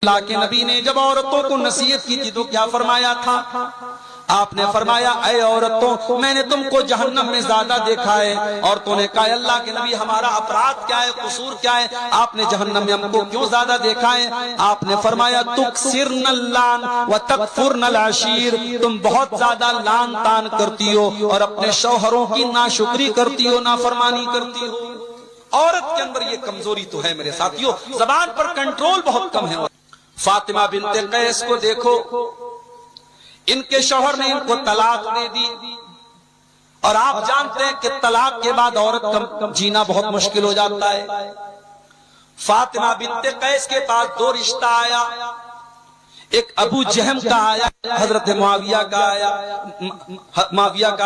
اللہ کے نبی نے جب عورتوں کو نصیحت کی تھی تو کیا فرمایا تھا؟ آپ نے فرمایا اے عورتوں میں نے تم کو جہنم میں زیادہ دیکھا ہے۔ عورتوں نے کہا اللہ کے نبی ہمارا اپرادھ کیا ہے، قصور کیا ہے، آپ نے جہنم میں ہم کو کیوں زیادہ دیکھا ہے؟ آپ نے فرمایا تکثرن اللعن وتکفرن العشیر، تم بہت زیادہ لعن طعن کرتی ہو اور اپنے شوہروں کی ناشکری کرتی ہو، نافرمانی کرتی ہو۔ عورت کے اندر یہ کمزوری تو ہے میرے ساتھیوں، زبان پر کنٹرول بہت کم ہے۔ فاطمہ بنت قیس کو دیکھو، ان کے شوہر نے ان کو طلاق دے دی، اور آپ جانتے ہیں کہ طلاق کے بعد عورت کا جینا بہت مشکل ہو جاتا ہے۔ فاطمہ بنت قیس کے پاس دو رشتہ آیا، ایک ابو جہم کا آیا، حضرت معاویہ کا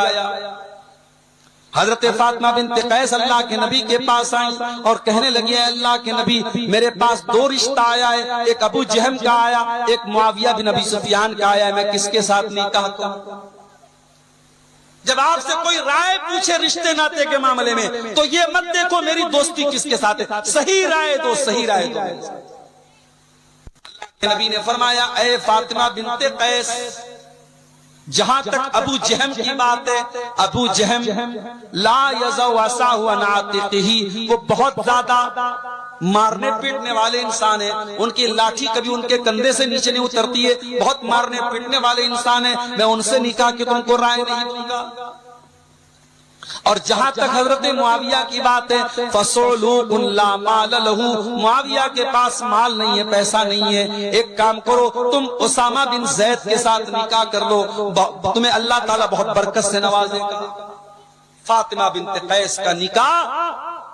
آیا۔ حضرت فاطمہ بنت قیس اللہ کے نبی کے پاس آئیں اور کہنے لگی ہے اللہ کے نبی میرے پاس دو رشتہ آیا ہے، ایک ابو جہم کا آیا، ایک معاویہ بن ابی سفیان کا آیا ہے، میں کس کے ساتھ نکاح کروں؟ جب آپ سے کوئی رائے پوچھے رشتے ناتے کے معاملے میں تو یہ مت دیکھو میری دوستی کس کے ساتھ ہے، صحیح رائے دو، صحیح رائے دو۔ اللہ کے نبی نے فرمایا اے فاطمہ بنت قیس، جہاں تک ابو جہم کی بات ہے، ابو جہم لا یضع عصاہ عن عاتقہ، وہ بہت زیادہ مارنے پیٹنے والے انسان ہیں، ان کی لاٹھی کبھی ان کے کندھے سے نیچے نہیں اترتی ہے، بہت مارنے پیٹنے والے انسان ہیں، میں ان سے نکاح کی تم کو رائے نہیں دوں گا۔ اور جہاں تک حضرت معاویہ کی بات ہے فَصُعْلُوقٌ لَا مَالَ لَهُ، معاویہ کے پاس مال نہیں ہے، پیسہ نہیں ہے، ایک کام کرو تم اسامہ بن زید کے ساتھ نکاح کر لو، تمہیں اللہ تعالیٰ بہت برکت سے نوازے گا۔ فاطمہ بنت قیس کا نکاح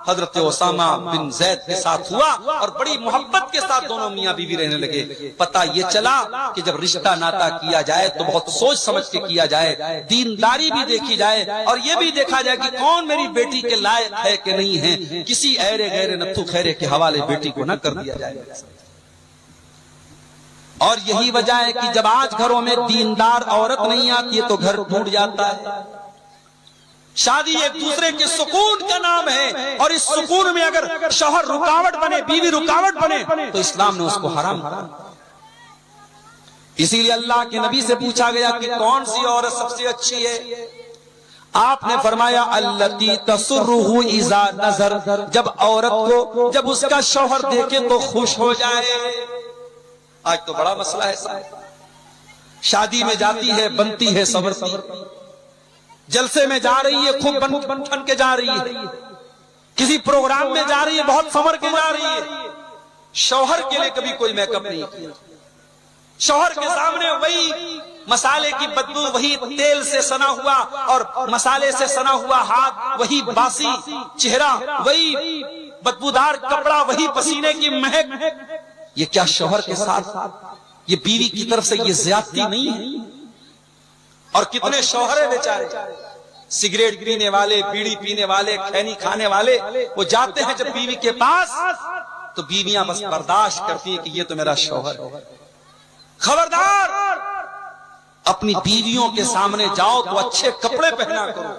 حضرت اسامہ بن زید کے ساتھ ہوا اور بڑی محبت کے ساتھ دونوں میاں بیوی رہنے لگے۔ پتہ یہ چلا کہ جب رشتہ ناتا کیا جائے تو بہت سوچ سمجھ کے کیا جائے، دینداری بھی دیکھی جائے اور یہ بھی دیکھا جائے کہ کون میری بیٹی کے لائق ہے کہ نہیں ہے، کسی ایرے غیر نتھو خیرے کے حوالے بیٹی کو نہ کر دیا جائے۔ اور یہی وجہ ہے کہ جب آج گھروں میں دیندار عورت نہیں آتی ہے تو گھر ٹوٹ جاتا ہے۔ شادی ایک دوسرے کے سکون کا نام ہے، اور اس سکون میں اگر شوہر رکاوٹ بنے، بیوی رکاوٹ بنے تو اسلام نے اس کو حرام کیا۔ اسی لیے اللہ کے نبی سے پوچھا گیا کہ کون سی عورت سب سے اچھی ہے؟ آپ نے فرمایا التی تسرہ اذا نظر، جب عورت کو جب اس کا شوہر دیکھے تو خوش ہو جائے۔ آج تو بڑا مسئلہ ہے، شادی میں جاتی ہے بنتی ہے صبرتی، جلسے میں جا رہی ہے خوب بن ٹھن کے جا رہی ہے، کسی پروگرام میں جا رہی ہے بہت سنور کے جا رہی ہے، شوہر کے لیے کبھی کوئی میک اپ نہیں کیا، شوہر کے سامنے وہی مسالے کی بدبو، وہی تیل سے سنا ہوا اور مسالے سے سنا ہوا ہاتھ، وہی باسی چہرہ، وہی بدبودار کپڑا، وہی پسینے کی مہک۔ یہ کیا شوہر کے ساتھ یہ بیوی کی طرف سے یہ زیادتی نہیں ہے؟ اور کتنے شوہر ہیں بیچارے، سگریٹ پینے والے، بیڑی پینے والے، کھینی کھانے والے، وہ جاتے ہیں جب بیوی کے پاس تو بیویاں بس برداشت کرتی ہیں کہ یہ تو میرا شوہر ہے۔ خبردار، اپنی بیویوں کے سامنے جاؤ تو اچھے کپڑے پہنا کرو،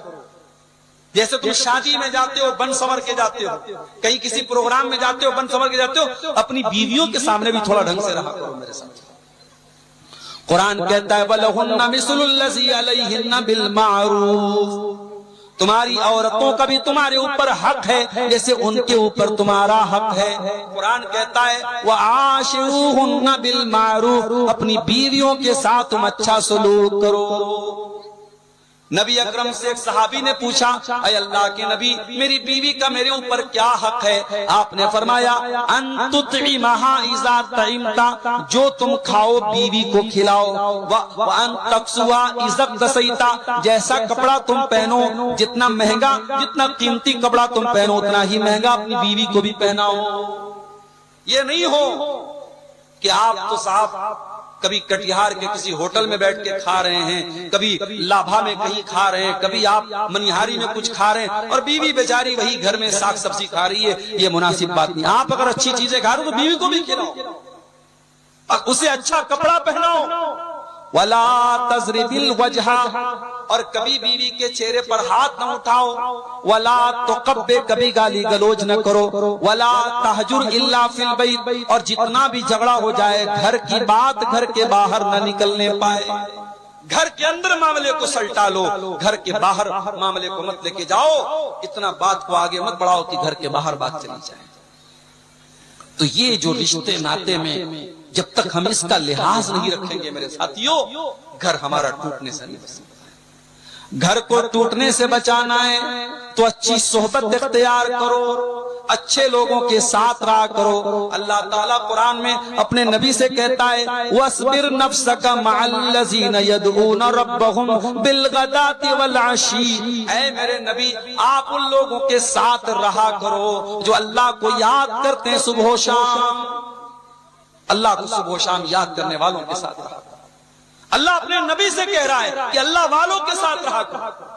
جیسے تم شادی میں جاتے ہو بن سنور کے جاتے ہو، کہیں کسی پروگرام میں جاتے ہو بن سنور کے جاتے ہو، اپنی بیویوں کے سامنے بھی تھوڑا ڈھنگ سے رہا کرو میرے ساتھ۔ قرآن کہتا ہے وَلَهُنَّ مِثْلُ الَّذِي عَلَيْهِنَّ بِالْمَعْرُوفِ، تمہاری عورتوں کا بھی تمہارے اوپر حق ہے جیسے ان کے اوپر تمہارا حق ہے۔ قرآن کہتا ہے وَعَاشِرُوهُنَّ بِالْمَعْرُوفِ، اپنی بیویوں کے ساتھ تم اچھا سلوک کرو۔ نبی اکرم سے ایک صحابی نے پوچھا اے اللہ کے نبی میری بیوی کا میرے اوپر کیا حق ہے؟ آپ نے فرمایا ان تطعمها اذا طعمت، جو تم کھاؤ بیوی کو کھلاؤ، وان تکسوها اذا اکتسیت، جیسا کپڑا تم پہنو، جتنا مہنگا جتنا قیمتی کپڑا تم پہنو اتنا ہی مہنگا اپنی بیوی کو بھی پہناؤ۔ یہ نہیں ہو کہ آپ تو صاحب کبھی کٹیہار کے کسی ہوٹل میں بیٹھ کے کھا رہے ہیں، کبھی لابھا میں کہیں کھا رہے ہیں، کبھی آپ منیہاری میں کچھ کھا رہے ہیں اور بیوی بیچاری وہی گھر میں ساگ سبزی کھا رہی ہے، یہ مناسب بات نہیں۔ آپ اگر اچھی چیزیں کھا رہے ہو تو بیوی کو بھی کھلاؤ، اسے اچھا کپڑا پہناؤ۔ وَلَا تَضْرِبِ الْوَجْهَ، اور کبھی بیوی کے چہرے پر ہاتھ نہ اٹھاؤ، ولا تقبح، کبھی گالی گلوچ نہ کرو، ولا تہجر الا فی البیت، اور جتنا بھی جھگڑا ہو جائے گھر کی بات گھر کے باہر نہ نکلنے پائے۔ گھر کے اندر معاملے کو سلٹا لو، گھر کے باہر معاملے کو مت لے کے جاؤ، اتنا بات کو آگے مت بڑھاؤ کہ گھر کے باہر بات چلی جائے۔ تو یہ جو رشتے ناطے میں جب تک ہم اس کا لحاظ نہیں رکھیں گے میرے ساتھیوں، گھر ہمارا ٹوٹنے سے نہیں بچ سکتا۔ گھر کو ٹوٹنے سے بچانا ہے تو اچھی صحبت اختیار کرو، اچھے لوگوں کے ساتھ رہا کرو۔ اللہ تعالیٰ قرآن میں اپنے نبی سے کہتا ہے وَاصْبِرْ نَفْسَكَ مَعَ الَّذِينَ يَدْعُونَ رَبَّهُمْ بِالْغَدَاةِ وَالْعَشِيِّ، اے میرے نبی آپ ان لوگوں کے ساتھ رہا کرو جو اللہ کو یاد کرتے ہیں صبح و شام۔ اللہ کو صبح و شام یاد کرنے والوں کے ساتھ رہا کرو۔ اللہ اپنے نبی سے کہہ رہا ہے کہ اللہ والوں کے ساتھ رہا کرو۔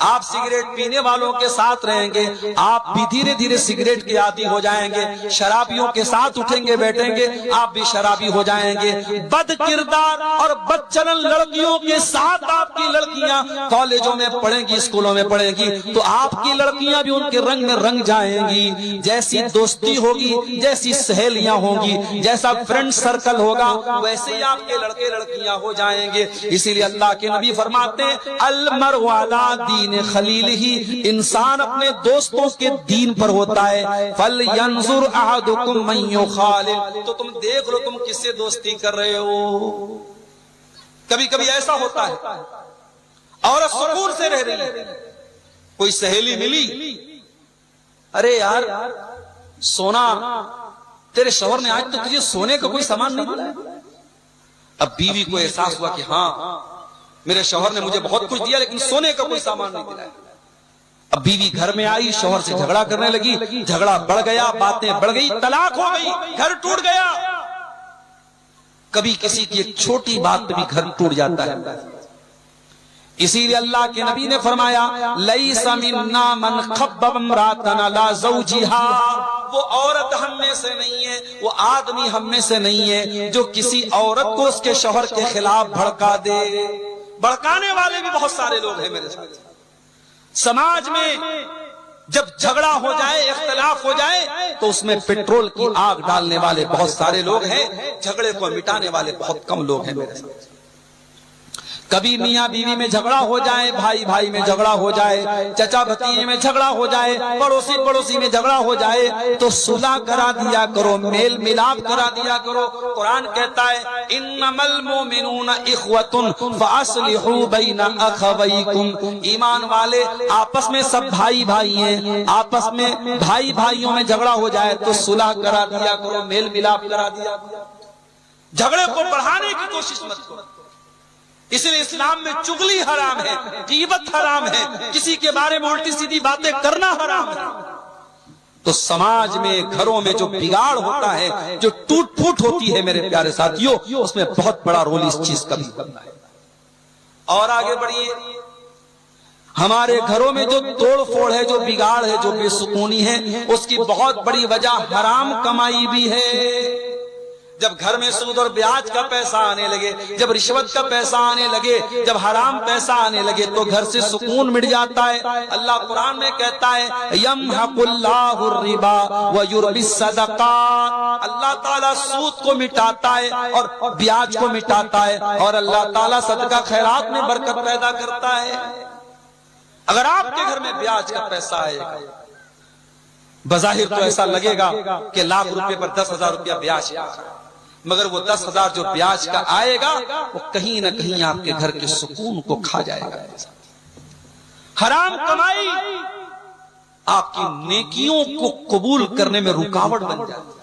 آپ سگریٹ پینے والوں کے ساتھ رہیں گے، آپ بھی دھیرے دھیرے سگریٹ کے عادی ہو جائیں گے۔ شرابیوں کے ساتھ اٹھیں گے بیٹھیں گے، آپ بھی شرابی ہو جائیں گے۔ بد کردار اور بد چلن لڑکیوں کے ساتھ آپ کی لڑکیاں کالجوں میں پڑھیں گی، اسکولوں میں پڑھیں گی، تو آپ کی لڑکیاں بھی ان کے رنگ میں رنگ جائیں گی۔ جیسی دوستی ہوگی، جیسی سہیلیاں ہوں گی، جیسا فرینڈ سرکل ہوگا، ویسے ہی آپ کے لڑکے لڑکیاں ہو جائیں گے۔ اسی لیے اللہ کے نبی فرماتے ہیں المرء علی دین خلیل ہی، انسان اپنے دوستوں کے دین پر ہوتا ہے۔ فَلْيَنْظُرْ أَحَدُكُمْ مَنْ يُخَالِلُ، تو تم دیکھ لو تم کس سے دوستی کر رہے ہو۔ کبھی کبھی ایسا ہوتا ہے عورت سکون سے رہ رہی ہے، کوئی سہیلی ملی، ارے یار سونا تیرے شوہر نے آج تو تجھے سونے کا کوئی سامان نہیں دیا۔ اب بیوی کو احساس ہوا کہ ہاں میرے شوہر نے مجھے بہت کچھ دیا لیکن سونے کا کوئی سامان نہیں دلایا۔ اب بیوی گھر میں آئی، شوہر سے جھگڑا کرنے لگی، جھگڑا بڑھ گیا، باتیں بڑھ گئی، طلاق ہو گئی، گھر ٹوٹ گیا۔ کبھی کسی کی ایک چھوٹی بات پہ بھی گھر ٹوٹ جاتا ہے۔ اسی لیے اللہ کے نبی نے فرمایا لیس منا من خبب امرأة علی زوجہا، وہ عورت ہم میں سے نہیں ہے، وہ آدمی ہم میں سے نہیں ہے جو کسی عورت کو اس کے شوہر کے خلاف بھڑکا دے۔ بھڑکانے والے بھی بہت سارے لوگ ہیں میرے ساتھ۔ سماج میں جب جھگڑا ہو جائے، اختلاف ہو جائے، تو اس میں پیٹرول کی آگ ڈالنے والے بہت سارے لوگ ہیں، جھگڑے کو مٹانے والے بہت کم لوگ ہیں میرے ساتھ۔ کبھی میاں بیوی میں جھگڑا ہو جائے، بھائی بھائی میں جھگڑا ہو جائے، چچا بھتیجے میں جھگڑا ہو جائے، پڑوسی پڑوسی میں جھگڑا ہو جائے، تو صلح کرا دیا کرو، میل ملاپ کرا دیا کرو۔ قرآن کہتا ہے انما المؤمنون اخوة فاصلحوا بین اخویکم، ایمان والے آپس میں سب بھائی بھائی ہیں، آپس میں بھائی بھائیوں میں جھگڑا ہو جائے تو صلح کرا دیا کرو، میل ملاپ کرا دیا کرو۔ جھگڑے کو بڑھانے کی کوشش مت کرو۔ اس لیے اسلام میں چغلی حرام ہے، غیبت حرام ہے، کسی کے بارے میں الٹی سیدھی باتیں کرنا حرام ہے۔ تو سماج میں گھروں میں جو بگاڑ ہوتا ہے، جو ٹوٹ پھوٹ ہوتی ہے میرے پیارے ساتھیوں، اس میں بہت بڑا رول اس چیز کا بھی کرنا ہے۔ اور آگے بڑھیے، ہمارے گھروں میں جو توڑ پھوڑ ہے، جو بگاڑ ہے، جو بے سکونی ہے، اس کی بہت بڑی وجہ حرام کمائی بھی ہے۔ جب گھر میں سود اور بیاج کا پیسہ آنے لگے، جب رشوت کا پیسہ آنے لگے، جب حرام پیسہ آنے لگے، تو گھر سے سکون مٹ جاتا ہے۔ اللہ قرآن میں کہتا ہے یمحق اللہ الربا ویربی الصدقات، اللہ تعالیٰ سود کو مٹاتا ہے اور بیاج کو مٹاتا ہے، اور اللہ تعالیٰ صدقہ خیرات میں برکت پیدا کرتا ہے۔ اگر آپ کے گھر میں بیاج کا پیسہ آئے گا، بظاہر تو ایسا لگے گا کہ لاکھ روپے پر 10,000 روپیہ بیاج ہے، مگر وہ 10,000 جو بیاج کا آئے گا وہ کہیں نہ کہیں آپ کے گھر کے سکون کو کھا جائے گا۔ حرام کمائی آپ کی نیکیوں کو قبول کرنے میں رکاوٹ بن جائے گی۔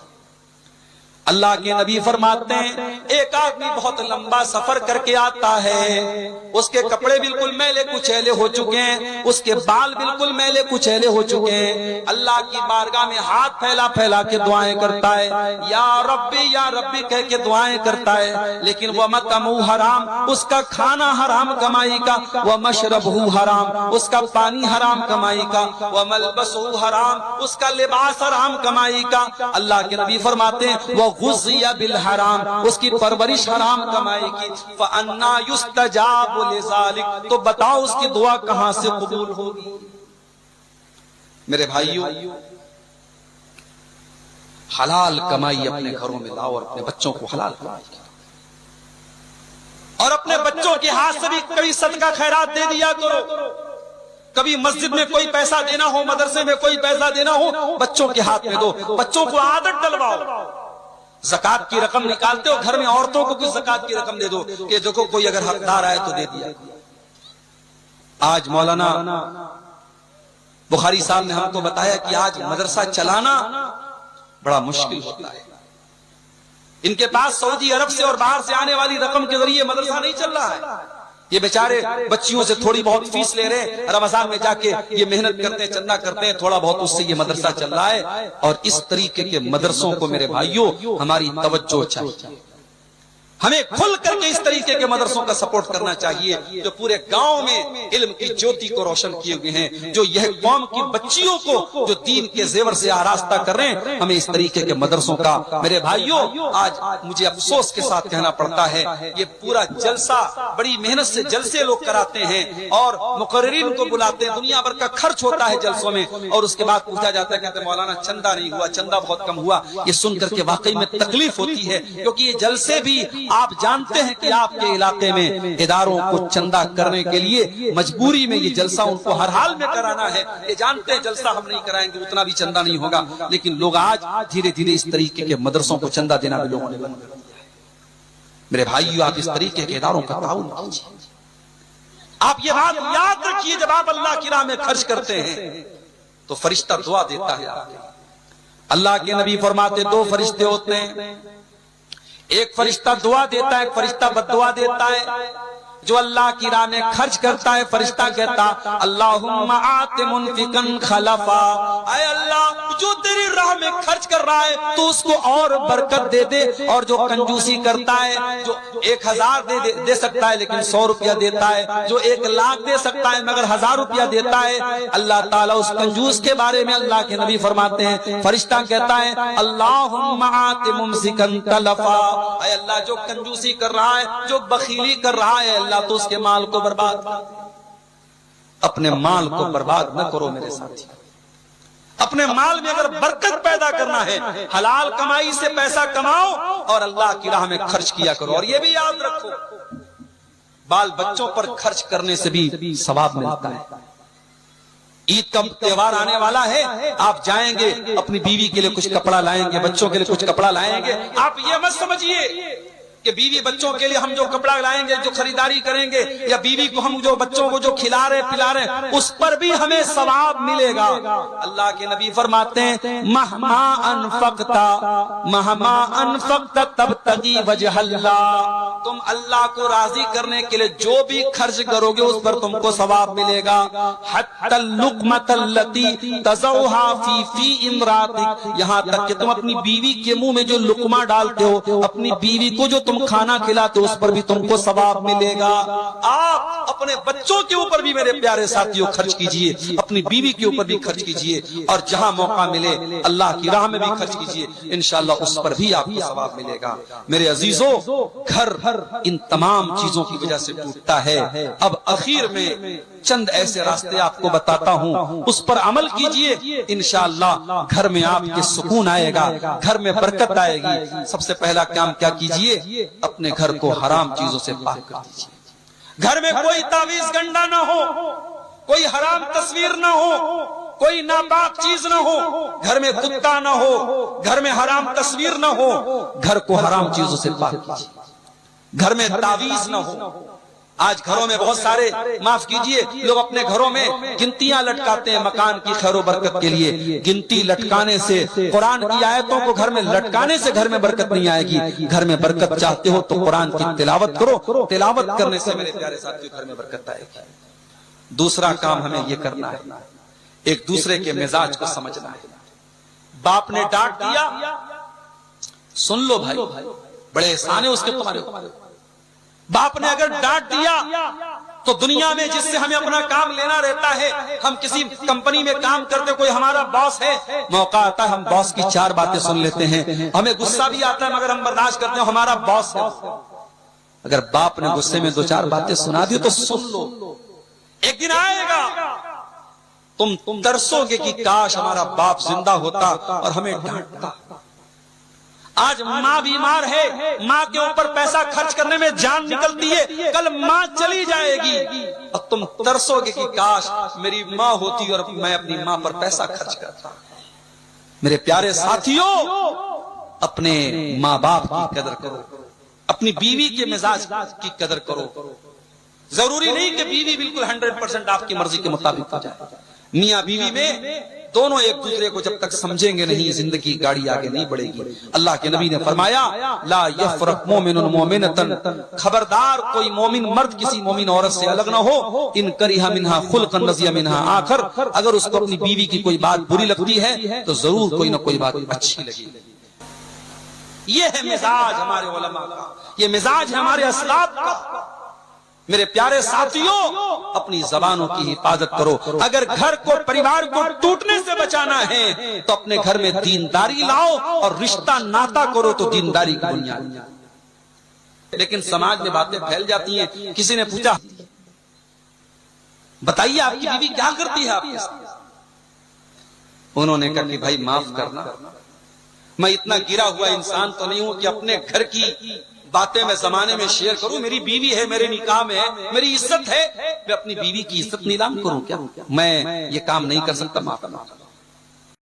اللہ کے نبی فرماتے ہیں ایک آدمی بہت لمبا سفر کر کے آتا ہے، اس کے کپڑے بالکل میلے کچیلے ہو چکے ہیں، اس کے بال بالکل میلے کچیلے ہو چکے ہیں، اللہ کی بارگاہ میں ہاتھ پھیلا پھیلا کے دعائیں کرتا ہے، یا ربی کہہ کے دعائیں کرتا ہے، لیکن وہ مطعمہ حرام، اس کا کھانا حرام کمائی کا، وہ مشربہ حرام، اس کا پانی حرام کمائی کا، وہ ملبسہ حرام، اس کا لباس حرام کمائی کا۔ اللہ کے نبی فرماتے ہیں وہ وغذی بالحرام، اس کی پرورش حرام کمائی کی، فأنا یستجاب لذالک، تو بتاؤ اس کی دعا کہاں سے قبول ہوگی؟ میرے بھائیوں، حلال کمائی اپنے گھروں میں لاؤ اور اپنے بچوں کو حلال کمائی کرو، اور اپنے بچوں کے ہاتھ سے بھی کبھی صدقہ خیرات دے دیا کرو۔ کبھی مسجد میں کوئی پیسہ دینا ہو، مدرسے میں کوئی پیسہ دینا ہو، بچوں کے ہاتھ میں دو، بچوں کو عادت ڈلواؤ۔ زکات کی رقم نکالتے ہو، گھر میں عورتوں کو کچھ زکات کی رقم دے دو کہ دیکھو کوئی اگر حقدار آئے تو دے دیا۔ آج مولانا بخاری صاحب نے ہم کو بتایا کہ آج مدرسہ چلانا بڑا مشکل ہوتا ہے۔ ان کے پاس سعودی عرب سے اور باہر سے آنے والی رقم کے ذریعے مدرسہ نہیں چل رہا ہے۔ یہ بیچارے بچیوں سے تھوڑی بہت فیس لے رہے، رمضان میں جا کے یہ محنت کرتے ہیں، چندہ کرتے ہیں، تھوڑا بہت اس سے یہ مدرسہ چل رہا ہے۔ اور اس طریقے کے مدرسوں کو میرے بھائیوں ہماری توجہ چاہیے، ہمیں کھل کر کے اس طریقے کے مدرسوں کا سپورٹ کرنا چاہیے جو پورے گاؤں میں علم کی جوتی کو روشن کیے ہوئے ہیں، جو یہ قوم کی بچیوں کو جو دین کے زیور سے آراستہ کر رہے ہیں۔ ہمیں اس طریقے کے مدرسوں کا میرے بھائیوں آج مجھے افسوس کے ساتھ کہنا پڑتا ہے، یہ پورا جلسہ بڑی محنت سے جلسے لوگ کراتے ہیں اور مقررین کو بلاتے ہیں، دنیا بھر کا خرچ ہوتا ہے جلسوں میں، اور اس کے بعد پوچھا جاتا ہے کہتے ہیں مولانا چندہ نہیں ہوا، چندہ بہت کم ہوا۔ یہ سن کر کے واقعی میں تکلیف ہوتی ہے، کیونکہ یہ جلسے بھی آپ جانتے ہیں کہ آپ کے علاقے میں اداروں کو چندہ کرنے کے لیے مجبوری میں یہ جلسہ ان کو ہر حال میں کرانا ہے۔ یہ جانتے ہیں جلسہ ہم نہیں کرائیں گے اتنا بھی چندہ نہیں ہوگا، لیکن لوگ آج دھیرے دھیرے اس طریقے کے مدرسوں کو چندہ دینا بھی لوگوں نے بند کر دیا ہے۔ میرے بھائیو، آپ اس طریقے کے اداروں کا تعاون کیجیے۔ آپ یہ بات یاد رکھیے، جب آپ اللہ کی راہ میں خرچ کرتے ہیں تو فرشتہ دعا دیتا ہے آپ کو۔ اللہ کے نبی فرماتے دو فرشتے ہوتے ہیں، ایک فرشتہ دعا دیتا ہے، ایک فرشتہ بد دعا دیتا ہے۔ جو اللہ کی راہ میں خرچ کرتا ہے فرشتہ کہتا اللہم آت منفقا خلفا، اے اللہ جو تیری راہ میں خرچ کر رہا ہے تو اس کو اور برکت دے دے، اور جو کنجوسی کرتا ہے، جو 1000 دے سکتا ہے لیکن 100 روپیہ دیتا ہے، جو 1 لاکھ دے سکتا ہے مگر 1000 روپیہ دیتا ہے، اللہ تعالیٰ اس کنجوس کے بارے میں اللہ کے نبی فرماتے ہیں، فرشتہ کہتا ہے اللہم آت ممسکا تلفا، اے اللہ جو کنجوسی کر رہا ہے، جو بخیلی کر رہا ہے، اللہ تو اس کے مال کو برباد کر دے۔ اپنے مال کو برباد نہ کرو میرے ساتھی، اپنے مال میں اگر برکت پیدا کرنا ہے حلال کمائی سے پیسہ کماؤ اور اللہ کی راہ میں خرچ کیا کرو۔ اور یہ بھی یاد رکھو، بال بچوں پر خرچ کرنے سے بھی ثواب ملتا ہے۔ عید کا تہوار آنے والا ہے، آپ جائیں گے اپنی بیوی کے لیے کچھ کپڑا لائیں گے، بچوں کے لیے کچھ کپڑا لائیں گے، آپ یہ مت سمجھیے کہ بیوی بچوں کے لیے ہم جو کپڑا لائیں گے، جو خریداری کریں گے، یا بیوی کو ہم جو بچوں کو جو کھلا رہے پلا رہے اس پر بھی ہمیں ثواب ملے گا۔ اللہ کے نبی فرماتے ہیں مہما انفقت تبتغی وجہ اللہ، تم اللہ کو راضی کرنے کے لیے جو بھی خرچ کرو گے اس پر تم کو ثواب ملے گا۔ حتی اللقمۃ التی تضعها فی امراتک، یہاں تک کہ تم اپنی بیوی کے منہ میں جو لقمہ ڈالتے ہو، اپنی بیوی کو جو تم کھانا کھلاتے اس پر بھی تم کو ثواب ملے گا۔ آپ اپنے بچوں کے اوپر بھی میرے پیارے ساتھیوں خرچ کیجئے، اپنی بیوی کے اوپر بھی خرچ کیجئے، اور جہاں موقع ملے اللہ کی راہ میں بھی خرچ کیجئے، انشاءاللہ اس پر بھی آپ کو ثواب ملے گا۔ میرے عزیزوں، گھر ان تمام چیزوں کی وجہ سے ٹوٹتا ہے۔ اب اخیر میں چند ایسے راستے آپ کو بتاتا ہوں، اس پر عمل کیجئے، انشاءاللہ گھر میں آپ کے سکون آئے گا، گھر میں برکت آئے گی۔ سب سے پہلا کام کیا کیجئے؟ اپنے گھر کو حرام چیزوں سے پاک کر دیجئے۔ گھر میں کوئی تعویذ گنڈا نہ ہو، کوئی حرام تصویر نہ ہو، کوئی ناپاک چیز نہ ہو، گھر میں کتا نہ ہو، گھر میں حرام تصویر نہ ہو، گھر کو حرام چیزوں سے پاک کیجئے۔ گھر میں تعویذ نہ ہو۔ آج گھروں میں بہت سارے، معاف کیجئے، لوگ اپنے گھروں میں گنتیاں لٹکاتے ہیں مکان کی خیر و برکت کے لیے۔ گنتی لٹکانے سے، قرآن کی آیتوں کو گھر میں لٹکانے سے گھر میں برکت نہیں آئے گی۔ گھر میں برکت چاہتے ہو تو قرآن کی تلاوت کرو، تلاوت کرنے سے میرے پیارے ساتھیوں گھر میں برکت آئے گی۔ دوسرا کام ہمیں یہ کرنا ہے، ایک دوسرے کے مزاج کو سمجھنا ہے۔ باپ نے ڈانٹ دیا، سن لو بھائی، بڑے احسان ہے اس کے تمہارے۔ باپ نے اگر ڈانٹ دیا تو دنیا میں جس سے ہمیں اپنا کام لینا رہتا ہے، ہم کسی کمپنی میں کام کرتے، کوئی ہمارا باس ہے، موقع آتا ہے ہم باس کی 4 باتیں سن لیتے ہیں، ہمیں غصہ بھی آتا ہے مگر ہم برداشت کرتے ہیں، ہمارا باس ہے۔ اگر باپ نے غصے میں 2-4 باتیں سنا دی تو سن لو، ایک دن آئے گا تم ترسو گے کہ کاش ہمارا باپ زندہ ہوتا اور ہمیں ڈانٹتا۔ آج ماں بیمار ہے، ماں کے اوپر پیسہ خرچ کرنے میں جان نکلتی ہے، کل ماں چلی جائے گی اور تم ترسو گے کہ کاش میری ماں ہوتی اور میں اپنی ماں پر پیسہ خرچ کرتا۔ میرے پیارے ساتھیوں، اپنے ماں باپ کی قدر کرو، اپنی بیوی کے مزاج کی قدر کرو۔ ضروری نہیں کہ بیوی بالکل 100% آپ کی مرضی کے مطابق ہو جائے، میاں بیوی میں دونوں ایک دوسرے کو جب تک سمجھیں گے نہیں، زندگی گاڑی آگے نہیں بڑھے گی۔ اللہ کے نبی نے فرمایا لا یفرق مومن مومنتن، خبردار کوئی مومن مرد کسی مومن عورت سے الگ نہ ہو، ان کرہ منہا خلقا رضی منہا آخر، اگر اس کو اپنی بیوی کی کوئی بات بری لگتی ہے تو ضرور کوئی نہ کوئی بات اچھی لگی۔ یہ ہے مزاج ہمارے علماء کا، یہ مزاج ہے ہمارے اسلاف کا۔ میرے پیارے ساتھیوں، اپنی زبانوں کی حفاظت کرو۔ اگر گھر کو، پریوار کو ٹوٹنے سے بچانا ہے تو اپنے گھر میں دینداری لاؤ اور رشتہ ناتا کرو تو دینداری کی بنیاد۔ لیکن سماج میں باتیں پھیل جاتی ہیں۔ کسی نے پوچھا بتائیے آپ کی بیوی کیا کرتی ہے آپ کے ساتھ؟ انہوں نے کہا کہ بھائی معاف کرنا، میں اتنا گرا ہوا انسان تو نہیں ہوں کہ اپنے گھر کی باتیں میں زمانے میں شیئر کروں۔ میری بیوی ہے، میرے نکاح میں ہے، میری عزت ہے، میں اپنی بیوی کی عزت نیلام کروں کیا؟ میں یہ کام نہیں کر سکتا، معاف کرنا۔